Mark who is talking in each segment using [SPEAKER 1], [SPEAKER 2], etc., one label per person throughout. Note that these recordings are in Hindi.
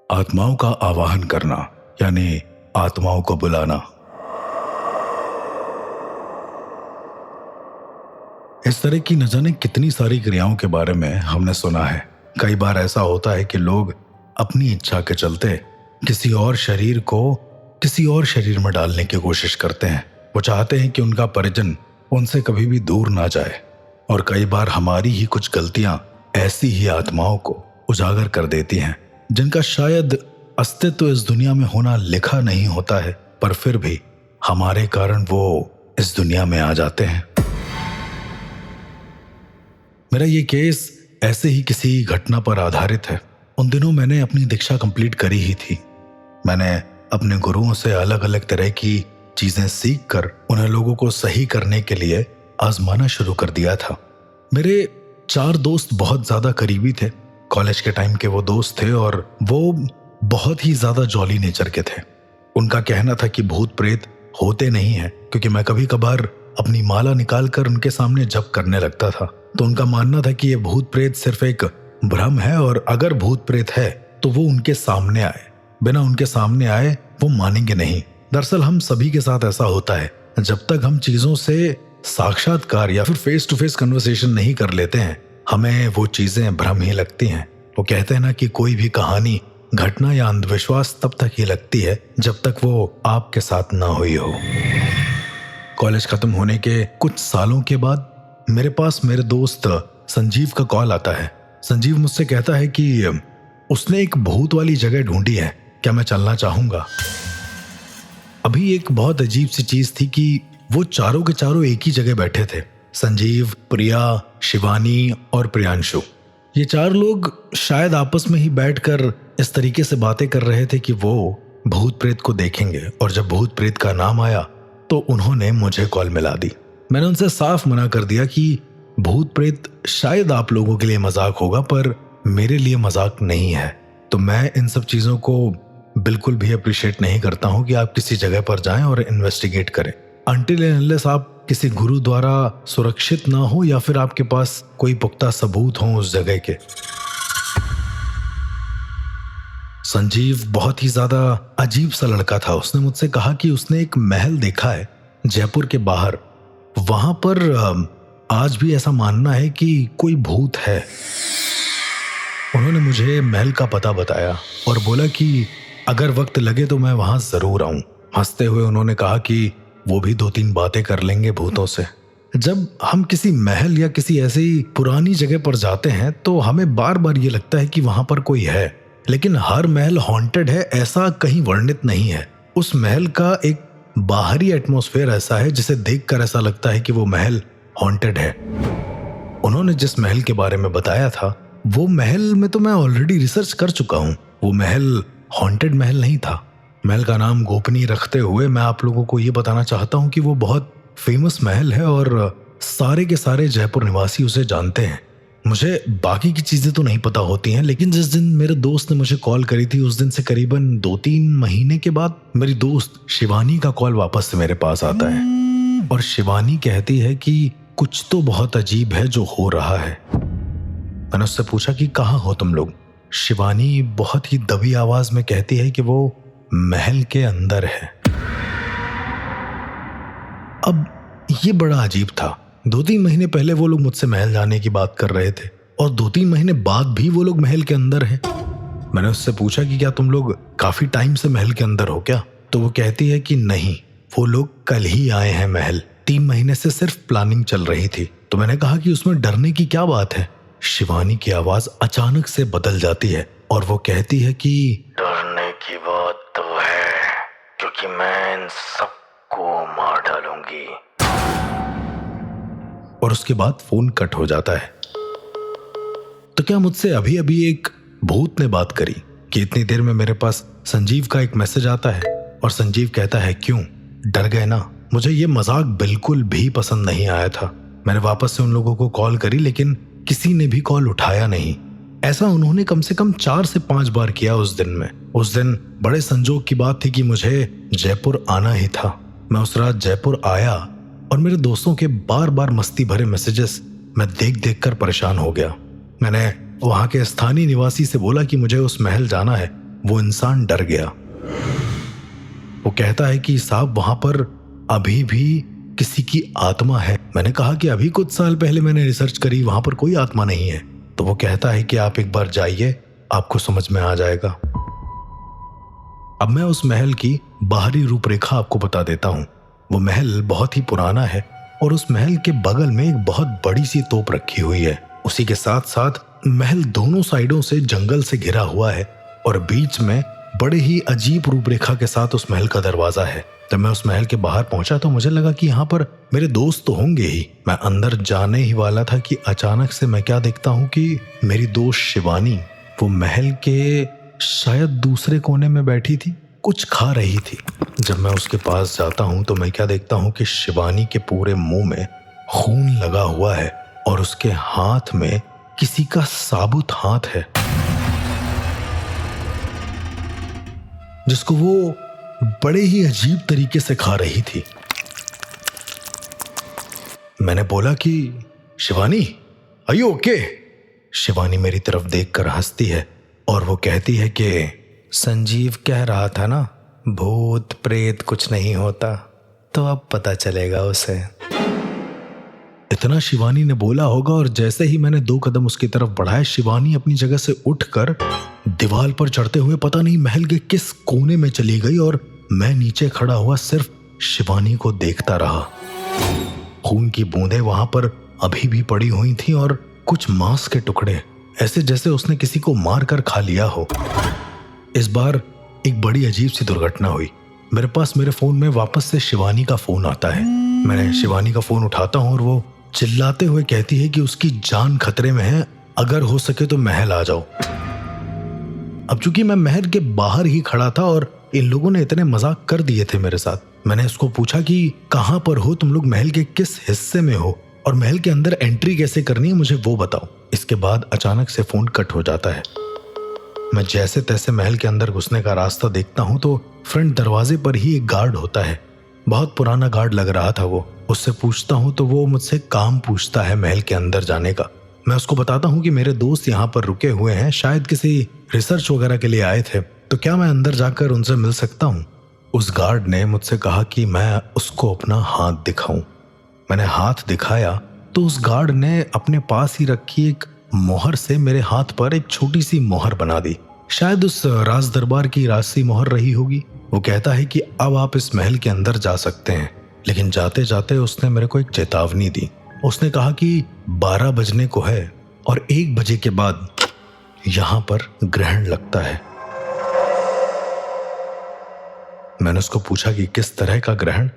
[SPEAKER 1] आत्माओं का आवाहन करना यानी आत्माओं को बुलाना। इस तरह की न जाने कितनी सारी क्रियाओं के बारे में हमने सुना है। कई बार ऐसा होता है कि लोग अपनी इच्छा के चलते किसी और शरीर को किसी और शरीर में डालने की कोशिश करते हैं। वो चाहते हैं कि उनका परिजन उनसे कभी भी दूर ना जाए। और कई बार हमारी ही कुछ गलतियां ऐसी ही आत्माओं को उजागर कर देती हैं, जिनका शायद अस्तित्व इस दुनिया में होना लिखा नहीं होता है, पर फिर भी हमारे कारण वो इस दुनिया में आ जाते हैं। मेरा ये केस ऐसे ही किसी घटना पर आधारित है। उन दिनों मैंने अपनी दीक्षा कंप्लीट करी ही थी। मैंने अपने गुरुओं से अलग अलग तरह की चीजें सीख कर उन्हें लोगों को सही करने के लिए आजमाना शुरू कर दिया था। मेरे 4 दोस्त बहुत ज्यादा करीबी थे। कॉलेज के टाइम के वो दोस्त थे और वो बहुत ही ज्यादा जॉली नेचर के थे। उनका कहना था कि भूत प्रेत होते नहीं हैं, क्योंकि मैं कभी कभार अपनी माला निकालकर उनके सामने जप करने लगता था। तो उनका मानना था कि ये भूत प्रेत सिर्फ एक भ्रम है, और अगर भूत प्रेत है तो वो उनके सामने आए, बिना उनके सामने आए वो मानेंगे नहीं। दरअसल हम सभी के साथ ऐसा होता है, जब तक हम चीजों से साक्षात्कार या फिर फेस टू फेस कन्वर्सेशन नहीं कर लेते हैं, हमें वो चीजें भ्रम ही लगती हैं। वो कहते हैं ना कि कोई भी कहानी, घटना या अंधविश्वास तब तक ही लगती है जब तक वो आपके साथ ना हुई हो। कॉलेज खत्म होने के कुछ सालों के बाद मेरे पास मेरे दोस्त संजीव का कॉल आता है। संजीव मुझसे कहता है कि उसने एक भूत वाली जगह ढूंढी है, क्या मैं चलना चाहूंगा। अभी एक बहुत अजीब सी चीज थी कि वो चारों के चारों एक ही जगह बैठे थे। संजीव, प्रिया, शिवानी और प्रियांशु, ये 4 लोग शायद आपस में ही बैठकर इस तरीके से बातें कर रहे थे कि वो भूत प्रेत को देखेंगे। और जब भूत प्रेत का नाम आया तो उन्होंने मुझे कॉल मिला दी। मैंने उनसे साफ मना कर दिया कि भूत प्रेत शायद आप लोगों के लिए मजाक होगा, पर मेरे लिए मजाक नहीं है। तो मैं इन सब चीजों को बिल्कुल भी अप्रिशिएट नहीं करता हूं कि आप किसी जगह पर जाएं और इन्वेस्टिगेट करें, अनटिल एंड अनलेस आप किसी गुरु द्वारा सुरक्षित ना हो या फिर आपके पास कोई पुख्ता सबूत हो उस जगह के। संजीव बहुत ही ज्यादा अजीब सा लड़का था। उसने मुझसे कहा कि उसने एक महल देखा है जयपुर के बाहर। वहां पर आज भी ऐसा मानना है कि कोई भूत है। उन्होंने मुझे महल का पता बताया और बोला कि अगर वक्त लगे तो मैं वहां जरूर आऊं। हंसते हुए उन्होंने कहा कि वो भी 2-3 बातें कर लेंगे भूतों से। जब हम किसी महल या किसी ऐसी पुरानी जगह पर जाते हैं तो हमें बार बार ये लगता है कि वहां पर कोई है, लेकिन हर महल हॉन्टेड है ऐसा कहीं वर्णित नहीं है। उस महल का एक बाहरी एटमॉस्फेयर ऐसा है जिसे देखकर ऐसा लगता है कि वो महल हॉन्टेड है। उन्होंने जिस महल के बारे में बताया था, वो महल में तो मैं ऑलरेडी रिसर्च कर चुका हूँ। वो महल हॉन्टेड महल नहीं था। महल का नाम गोपनीय रखते हुए मैं आप लोगों को ये बताना चाहता हूँ कि वो बहुत फेमस महल है और सारे के सारे जयपुर निवासी उसे जानते हैं। मुझे बाकी की चीजें तो नहीं पता होती हैं, लेकिन जिस दिन मेरे दोस्त ने मुझे कॉल करी थी उस दिन से करीबन 2-3 महीने के बाद मेरी दोस्त शिवानी का कॉल वापस से मेरे पास आता है और शिवानी कहती है कि कुछ तो बहुत अजीब है जो हो रहा है। मैंने उससे पूछा कि कहाँ हो तुम लोग। शिवानी बहुत ही दबी आवाज में कहती है कि वो महल के अंदर है। अब ये बड़ा अजीब था। 2-3 महीने पहले वो लोग मुझसे महल जाने की बात कर रहे थे और 2-3 महीने बाद भी वो लोग महल के अंदर हैं। मैंने उससे पूछा कि क्या तुम लोग काफी टाइम से महल के अंदर हो क्या? तो वो कहती है कि नहीं, वो लोग कल ही आए हैं महल। 3 महीने से सिर्फ प्लानिंग चल रही थी। तो मैंने कहा कि उसमें डरने की क्या बात है। शिवानी की आवाज अचानक से बदल जाती है और वो कहती है कि
[SPEAKER 2] डरने की बात तो है, क्योंकि मैं इन सबको मार डालूंगी।
[SPEAKER 1] और उसके बाद फोन कट हो जाता है। तो क्या मुझसे अभी अभी एक भूत ने बात करी कि इतनी देर में मेरे पास संजीव का एक मैसेज आता है और संजीव कहता है क्यों डर गए ना। मुझे ये मजाक बिल्कुल भी पसंद नहीं आया था। मैंने वापस से उन लोगों को कॉल करी, लेकिन किसी ने भी कॉल उठाया नहीं। ऐसा उन्होंने कम से कम 4 से 5 बार किया उस दिन में। उस दिन बड़े संजोग की बात थी कि मुझे जयपुर आना ही था। मैं उस रात जयपुर आया और मेरे दोस्तों के बार बार मस्ती भरे मैसेजेस मैं देख देख कर परेशान हो गया। मैंने वहां के स्थानीय निवासी से बोला कि मुझे उस महल जाना है। वो इंसान डर गया। वो कहता है कि साहब वहां पर अभी भी किसी की आत्मा है। मैंने कहा कि अभी कुछ साल पहले मैंने रिसर्च करी, वहां पर कोई आत्मा नहीं है। तो वो कहता है कि आप एक बार जाइए, आपको समझ में आ जाएगा। अब मैं उस महल की बाहरी रूपरेखा आपको बता देता हूं। वो महल बहुत ही पुराना है और उस महल के बगल में एक बहुत बड़ी सी तोप रखी हुई है। उसी के साथ साथ महल दोनों साइडों से जंगल से घिरा हुआ है और बीच में बड़े ही अजीब रूपरेखा के साथ उस महल का दरवाजा है। जब मैं उस महल के बाहर पहुंचा तो मुझे लगा कि यहाँ पर मेरे दोस्त तो होंगे ही। मैं अंदर जाने ही वाला था कि अचानक से मैं क्या देखता हूँ कि मेरी दोस्त शिवानी वो महल के शायद दूसरे कोने में बैठी थी, कुछ खा रही थी। जब मैं उसके पास जाता हूँ तो मैं क्या देखता हूँ कि शिवानी के पूरे मुंह में खून लगा हुआ है और उसके हाथ में किसी का साबुत हाथ है जिसको वो बड़े ही अजीब तरीके से खा रही थी। मैंने बोला कि Shivani, are you okay? Shivani मेरी तरफ देखकर हंसती है और वो कहती है कि संजीव कह रहा था ना, भूत प्रेत कुछ नहीं होता, तो अब पता चलेगा उसे। इतना शिवानी ने बोला होगा और जैसे ही मैंने 2 कदम उसकी तरफ बढ़ाए, शिवानी अपनी जगह से उठकर दीवार पर चढ़ते हुए पता नहीं महल के किस कोने में चली गई और मैं नीचे खड़ा हुआ सिर्फ शिवानी को देखता रहा। खून की बूंदें वहां पर अभी भी पड़ी हुई थी और कुछ मांस के टुकड़े, ऐसे जैसे उसने किसी को मार कर खा लिया हो। इस बार एक बड़ी अजीब सी दुर्घटना हुई। मेरे पास मेरे फोन में वापस से शिवानी का फोन आता है। मैंने शिवानी का फोन उठाता हूं और वो चिल्लाते हुए कहती है कि उसकी जान खतरे में है, अगर हो सके तो महल आ जाओ। अब चूंकि मैं महल के बाहर ही खड़ा था और इन लोगों ने इतने मजाक कर दिए थे मेरे साथ, मैंने उसको पूछा कि कहां पर हो तुम लोग, महल के किस हिस्से में हो और महल के अंदर एंट्री कैसे करनी है, मुझे वो बताओ। इसके बाद अचानक से फोन कट हो जाता है। मैं जैसे तैसे महल के अंदर घुसने का रास्ता देखता हूं तो फ्रंट दरवाजे पर ही एक गार्ड होता है। बहुत पुराना गार्ड लग रहा था वो। उससे पूछता हूं तो वो मुझसे काम पूछता है महल के अंदर जाने का। मैं उसको बताता हूं कि मेरे दोस्त यहाँ पर रुके हुए हैं, शायद किसी रिसर्च वगैरह के लिए आए थे, तो क्या मैं अंदर जाकर उनसे मिल सकता हूँ। उस गार्ड ने मुझसे कहा कि मैं उसको अपना हाथ दिखाऊं। मैंने हाथ दिखाया तो उस गार्ड ने अपने पास ही रखी एक मोहर से मेरे हाथ पर एक छोटी सी मोहर बना दी। शायद उस राज दरबार की राजसी मोहर रही होगी। वो कहता है कि अब आप इस महल के अंदर जा सकते हैं, लेकिन जाते जाते उसने मेरे को एक चेतावनी दी। उसने कहा कि 12 बजने को है और 1 बजे के बाद यहां पर ग्रहण लगता है। मैंने उसको पूछा कि किस तरह का ग्रहण,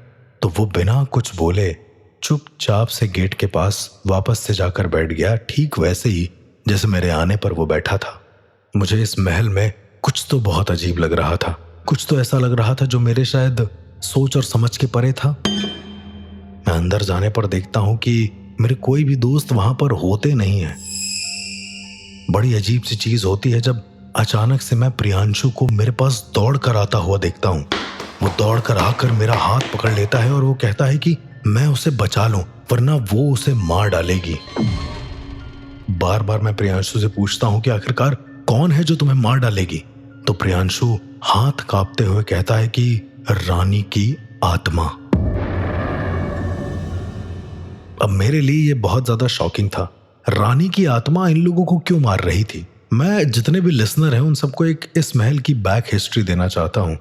[SPEAKER 1] तो वो बिना कुछ बोले चुपचाप से गेट के पास वापस से जाकर बैठ गया, ठीक वैसे ही जैसे मेरे आने पर वो बैठा था। मुझे इस महल में कुछ तो बहुत अजीब लग रहा था, कुछ तो ऐसा लग रहा था जो मेरे शायद सोच और समझ के परे था। मैं अंदर जाने पर देखता हूं कि मेरे कोई भी दोस्त वहां पर होते नहीं हैं। बड़ी अजीब सी चीज होती है जब अचानक से मैं प्रियांशु को मेरे पास दौड़ कर आता हुआ देखता हूं। वो दौड़ कर आकर मेरा हाथ पकड़ लेता है और वो कहता है कि मैं उसे बचा लूं वरना वो उसे मार डालेगी। बार बार मैं प्रियांशु से पूछता हूं कि आखिरकार कौन है जो तुम्हें मार डालेगी, तो प्रियांशु हाथ कांपते हुए कहता है कि रानी की आत्मा। अब मेरे लिए ये बहुत ज्यादा शॉकिंग था। रानी की आत्मा इन लोगों को क्यों मार रही थी? मैं जितने भी लिसनर हैं उन सबको एक इस महल की बैक हिस्ट्री देना चाहता हूं।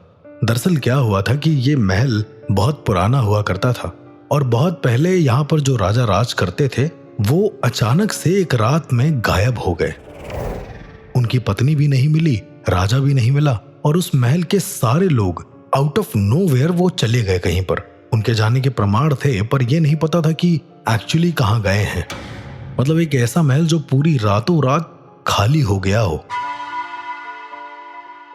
[SPEAKER 1] दरअसल क्या हुआ था कि ये महल बहुत पुराना हुआ करता था और बहुत पहले यहाँ पर जो राजा राज करते थे वो अचानक से एक रात में गायब हो गए। उनकी पत्नी भी नहीं मिली, राजा भी नहीं मिला और उस महल के सारे लोग आउट ऑफ नोवेयर वो चले गए कहीं पर। उनके जाने के प्रमाण थे पर यह नहीं पता था कि एक्चुअली कहाँ गए हैं। मतलब एक ऐसा महल जो पूरी रातों रात खाली हो गया हो।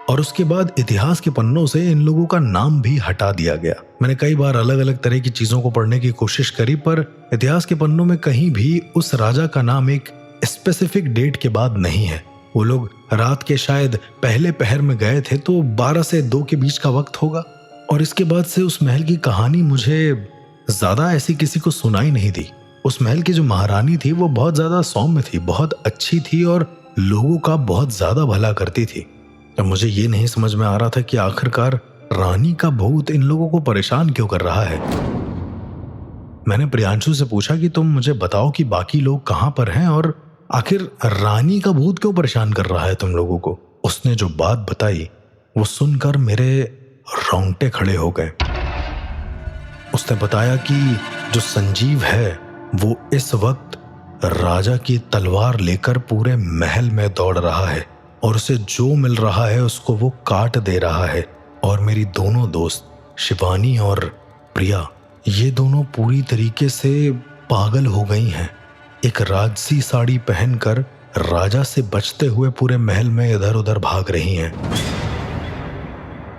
[SPEAKER 1] और उसके बाद इतिहास के पन्नों से इन लोगों का नाम भी हटा दिया गया। मैंने कई बार अलग अलग तरह की चीजों को पढ़ने की कोशिश करी पर इतिहास के पन्नों में कहीं भी उस राजा का नाम एक स्पेसिफिक डेट के बाद नहीं है। वो लोग रात के शायद पहले पहर में गए थे तो 12 से 2 के बीच का वक्त होगा। और इसके बाद से उस महल की कहानी मुझे ज्यादा ऐसी किसी को सुनाई नहीं दी। उस महल की जो महारानी थी वो बहुत ज्यादा सौम्य थी, बहुत अच्छी थी और लोगों का बहुत ज्यादा भला करती थी। अब मुझे ये नहीं समझ में आ रहा था कि आखिरकार रानी का भूत इन लोगों को परेशान क्यों कर रहा है। मैंने प्रियांशु से पूछा कि तुम मुझे बताओ कि बाकी लोग कहाँ पर हैं और आखिर रानी का भूत क्यों परेशान कर रहा है तुम लोगों को। उसने जो बात बताई वो सुनकर मेरे रोंगटे खड़े हो गए। उसने बताया कि जो संजीव है वो इस वक्त राजा की तलवार लेकर पूरे महल में दौड़ रहा है और उसे जो मिल रहा है उसको वो काट दे रहा है। और मेरी दोनों दोस्त शिवानी और प्रिया, ये दोनों पूरी तरीके से पागल हो गई हैं। एक राजसी साड़ी पहनकर राजा से बचते हुए पूरे महल में इधर उधर भाग रही हैं।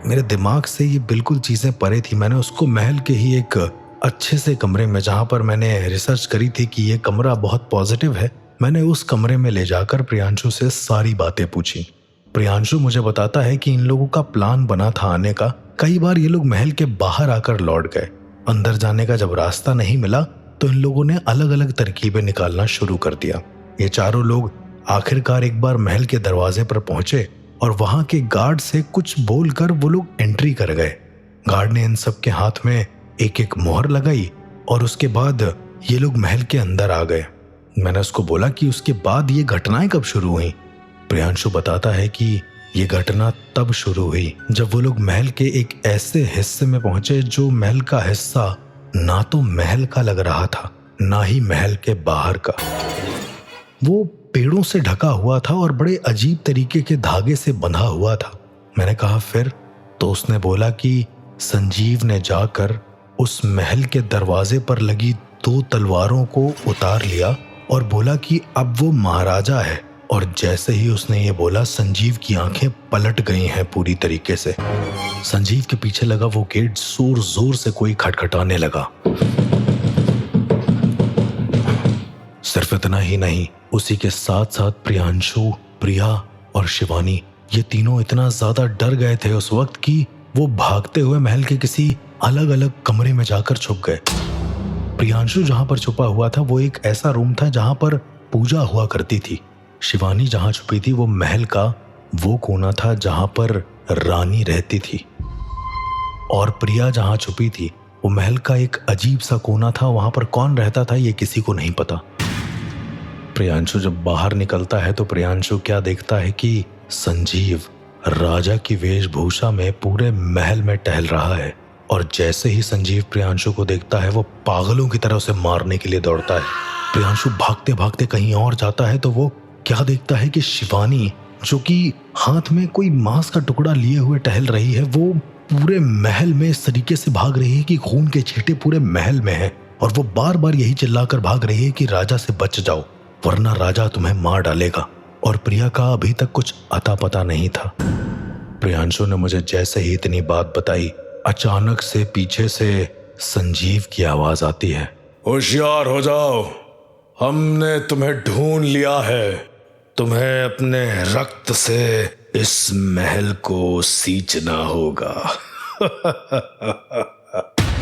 [SPEAKER 1] मेरे दिमाग से ये बिल्कुल चीजें परे थी। मैंने उसको महल के ही एक अच्छे से कमरे में, जहां पर मैंने रिसर्च करी थी कि ये कमरा बहुत पॉजिटिव है, मैंने उस कमरे में ले जाकर प्रियांशु से सारी बातें पूछी। प्रियांशु मुझे बताता है कि इन लोगों का प्लान बना था आने का। कई बार ये लोग महल के बाहर आकर लौट गए। अंदर जाने का जब रास्ता नहीं मिला तो इन लोगों ने अलग अलग तरकीबें निकालना शुरू कर दिया। ये चारों लोग आखिरकार एक बार महल के दरवाजे पर पहुंचे और वहां के गार्ड से कुछ बोलकर वो लोग एंट्री कर गए। गार्ड ने इन सब के हाथ में एक एक मोहर लगाई और उसके बाद ये लोग महल के अंदर आ गए। मैंने उसको बोला कि उसके बाद ये घटनाएं कब शुरू हुई। प्रियांशु बताता है कि ये घटना तब शुरू हुई जब वो लोग महल के एक ऐसे हिस्से में पहुंचे जो महल का हिस्सा ना तो महल का लग रहा था ना ही महल के बाहर का। वो पेड़ों से ढका हुआ था और बड़े अजीब तरीके के धागे से बंधा हुआ था। मैंने कहा फिर? तो उसने बोला कि संजीव ने जाकर उस महल के दरवाजे पर लगी 2 तलवारों को उतार लिया और बोला कि अब वो महाराजा है। और जैसे ही उसने ये बोला, संजीव की आंखें पलट गई हैं पूरी तरीके से। संजीव के पीछे लगा वो गेट जोर जोर से कोई खटखटाने लगा। सिर्फ इतना ही नहीं, उसी के साथ साथ प्रियांशु, प्रिया और शिवानी, ये तीनों इतना ज्यादा डर गए थे उस वक्त कि वो भागते हुए महल के किसी अलग अलग कमरे में जाकर छुप गए। प्रियांशु जहां पर छुपा हुआ था वो एक ऐसा रूम था जहां पर पूजा हुआ करती थी। शिवानी जहां छुपी थी वो महल का वो कोना था जहां पर रानी रहती थी। और प्रिया जहां छुपी थी वो महल का एक अजीब सा कोना था। वहां पर कौन रहता था ये किसी को नहीं पता। प्रियांशु जब बाहर निकलता है तो प्रियांशु क्या देखता है कि संजीव राजा की वेशभूषा में पूरे महल में टहल रहा है। और जैसे ही संजीव प्रियांशु को देखता है वो पागलों की तरह उसे मारने के लिए दौड़ता है। प्रियांशु भागते भागते कहीं और जाता है तो वो क्या देखता है कि शिवानी, जो कि हाथ में कोई मांस का टुकड़ा लिए हुए टहल रही है, वो पूरे महल में इस तरीके से भाग रही है कि खून के छींटे पूरे महल में हैं। और वो बार बार यही चिल्लाकर भाग रही है कि राजा से बच जाओ वरना राजा तुम्हें मार डालेगा। और प्रिया का अभी तक कुछ अता पता नहीं था। प्रियांशु ने मुझे जैसे ही इतनी बात बताई, अचानक से पीछे से संजीव की आवाज आती है,
[SPEAKER 3] होशियार हो जाओ, हमने तुम्हें ढूंढ लिया है। तुम्हें अपने रक्त से इस महल को सींचना होगा।